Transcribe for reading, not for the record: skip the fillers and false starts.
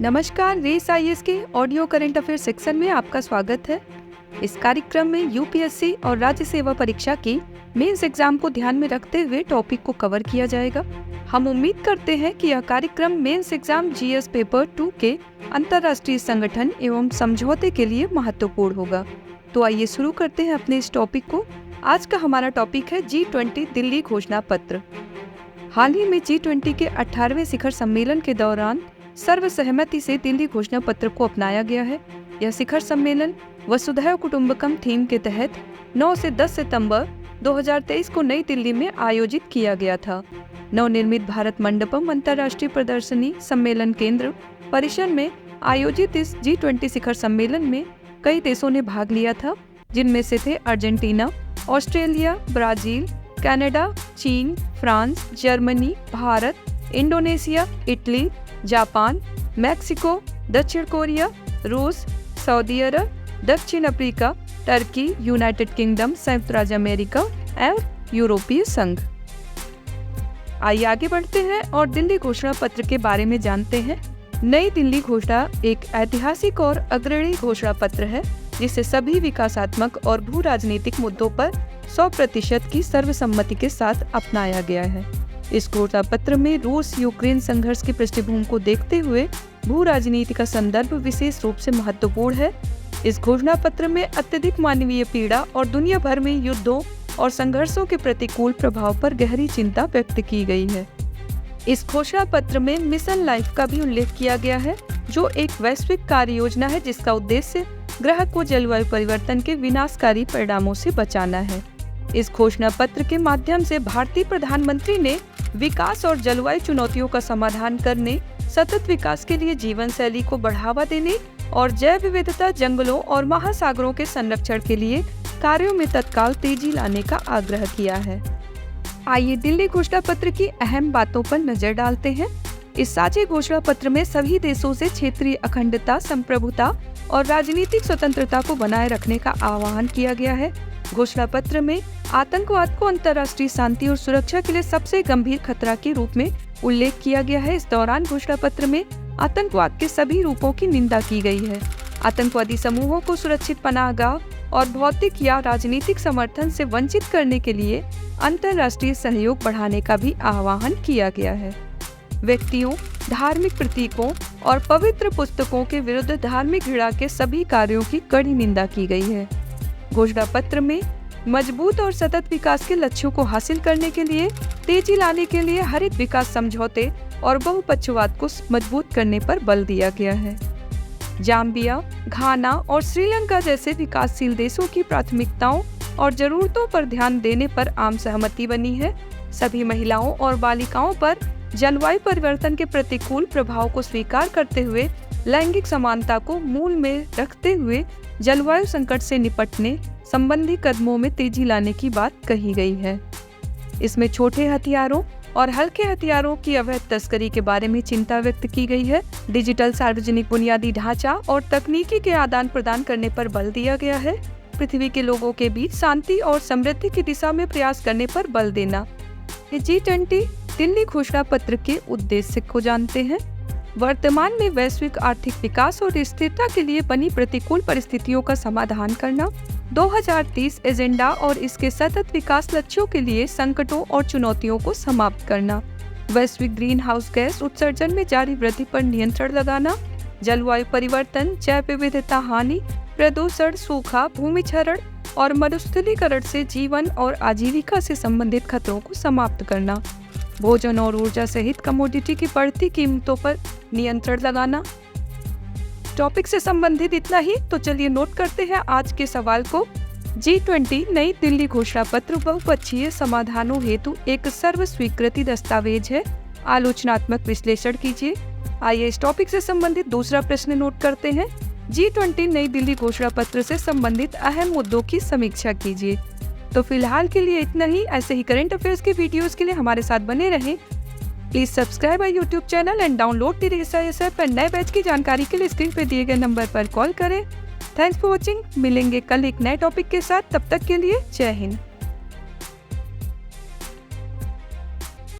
नमस्कार, race IAS के audio current affair section में आपका स्वागत है। इस कार्यक्रम में यूपीएससी और राज्य सेवा परीक्षा की मेंस एग्जाम को ध्यान में रखते हुए टॉपिक को कवर किया जाएगा। हम उम्मीद करते हैं कि यह कार्यक्रम मेंस एग्जाम जीएस पेपर 2 के अंतर्राष्ट्रीय संगठन एवं समझौते के लिए महत्वपूर्ण होगा। तो आइए शुरू करते हैं अपने इस टॉपिक को। आज का हमारा टॉपिक है G20 दिल्ली घोषणा पत्र। हाल ही में G20 के 18वें शिखर सम्मेलन के दौरान सर्वसहमति से दिल्ली घोषणा पत्र को अपनाया गया है। यह शिखर सम्मेलन वसुधैव कुटुंबकम थीम के तहत 9 से 10 सितंबर 2023 को नई दिल्ली में आयोजित किया गया था। नवनिर्मित भारत मंडपम अंतर्राष्ट्रीय प्रदर्शनी सम्मेलन केंद्र परिसर में आयोजित इस G20 शिखर सम्मेलन में कई देशों ने भाग लिया था, जिनमें से थे अर्जेंटीना, ऑस्ट्रेलिया, ब्राजील, कनाडा, चीन, France, Germany, Bharat, Indonesia, Italy, Japan, Mexico, दक्षिण कोरिया, रूस, सऊदी अरब, दक्षिण अफ्रीका, टर्की, यूनाइटेड किंगडम, संयुक्त राज्य अमेरिका एवं यूरोपीय संघ। आइए आगे बढ़ते हैं और दिल्ली घोषणा पत्र के बारे में जानते हैं। नई दिल्ली घोषणा एक ऐतिहासिक और अग्रणी घोषणा पत्र है, जिसे सभी विकासात्मक और भू राजनीतिक मुद्दों पर 100% की सर्वसम्मति के साथ अपनाया गया है। इस घोषणा पत्र में रूस यूक्रेन संघर्ष की पृष्ठभूमि को देखते हुए भू राजनीति का संदर्भ विशेष रूप से महत्वपूर्ण है। इस घोषणा पत्र में अत्यधिक मानवीय पीड़ा और दुनिया भर में युद्धों और संघर्षों के प्रतिकूल प्रभाव पर गहरी चिंता व्यक्त की गई है। इस घोषणा पत्र में मिशन लाइफ का भी उल्लेख किया गया है, जो एक वैश्विक कार्य योजना है जिसका उद्देश्य ग्रह को जलवायु परिवर्तन के विनाशकारी परिणामों से बचाना है। इस घोषणा पत्र के माध्यम से भारतीय प्रधानमंत्री ने विकास और जलवायु चुनौतियों का समाधान करने, सतत विकास के लिए जीवन शैली को बढ़ावा देने और जैव विविधता, जंगलों और महासागरों के संरक्षण के लिए कार्यों में तत्काल तेजी लाने का आग्रह किया है। आइए दिल्ली घोषणा पत्र की अहम बातों पर नजर डालते हैं। इस साझे घोषणा पत्र में सभी देशों से क्षेत्रीय अखंडता, संप्रभुता और राजनीतिक स्वतंत्रता को बनाए रखने का आह्वान किया गया है। घोषणा पत्र में आतंकवाद को अंतर्राष्ट्रीय शांति और सुरक्षा के लिए सबसे गंभीर खतरा के रूप में उल्लेख किया गया है। इस दौरान घोषणा पत्र में आतंकवाद के सभी रूपों की निंदा की गई है। आतंकवादी समूहों को सुरक्षित पनाहगाह और भौतिक या राजनीतिक समर्थन से वंचित करने के लिए अंतर्राष्ट्रीय सहयोग बढ़ाने का भी आह्वान किया गया है। व्यक्तियों, धार्मिक प्रतीकों और पवित्र पुस्तकों के विरुद्ध धार्मिक घृणा के सभी कार्यों की कड़ी निंदा की गई है। घोषणा पत्र में मजबूत और सतत विकास के लक्ष्यों को हासिल करने के लिए तेजी लाने के लिए हरित विकास समझौते और बहुपक्षवाद को मजबूत करने पर बल दिया गया है। जाम्बिया, घाना और श्रीलंका जैसे विकासशील देशों की प्राथमिकताओं और जरूरतों पर ध्यान देने पर आम सहमति बनी है। सभी महिलाओं और बालिकाओं पर जलवायु परिवर्तन के प्रतिकूल प्रभाव को स्वीकार करते हुए लैंगिक समानता को मूल में रखते हुए जलवायु संकट से निपटने संबंधी कदमों में तेजी लाने की बात कही गई है। इसमें छोटे हथियारों और हल्के हथियारों की अवैध तस्करी के बारे में चिंता व्यक्त की गई है। डिजिटल सार्वजनिक बुनियादी ढांचा और तकनीकी के आदान प्रदान करने पर बल दिया गया है। पृथ्वी के लोगों के बीच शांति और समृद्धि की दिशा में प्रयास करने पर बल देना। G20 दिल्ली घोषणा पत्र के उद्देश्य को जानते हैं। वर्तमान में वैश्विक आर्थिक विकास और स्थिरता के लिए बनी प्रतिकूल परिस्थितियों का समाधान करना, 2030 एजेंडा और इसके सतत विकास लक्ष्यों के लिए संकटों और चुनौतियों को समाप्त करना, वैश्विक ग्रीन हाउस गैस उत्सर्जन में जारी वृद्धि पर नियंत्रण लगाना, जलवायु परिवर्तन, जैव विविधता हानि, प्रदूषण, सूखा, भूमि क्षरण और मरुस्थलीकरण से जीवन और आजीविका से संबंधित खतरों को समाप्त करना, भोजन और ऊर्जा सहित कमोडिटी की बढ़ती कीमतों पर नियंत्रण लगाना। टॉपिक से संबंधित इतना ही, तो चलिए नोट करते हैं आज के सवाल को। G20 नई दिल्ली घोषणा पत्र बहुपक्षीय समाधानों हेतु एक सर्व स्वीकृति दस्तावेज है। आलोचनात्मक विश्लेषण कीजिए। आइए इस टॉपिक से संबंधित दूसरा प्रश्न नोट करते हैं। G20 नई दिल्ली घोषणा पत्र से संबंधित अहम मुद्दों की समीक्षा कीजिए। तो फिलहाल के लिए इतना ही। ऐसे ही करंट अफेयर्स के वीडियोस के लिए हमारे साथ बने रहें। Please subscribe our YouTube channel and download the race IAS app. नए बैच की जानकारी के लिए स्क्रीन पर दिए गए नंबर पर कॉल करें। Thanks for watching. मिलेंगे कल एक नए टॉपिक के साथ। तब तक के लिए जय हिंद।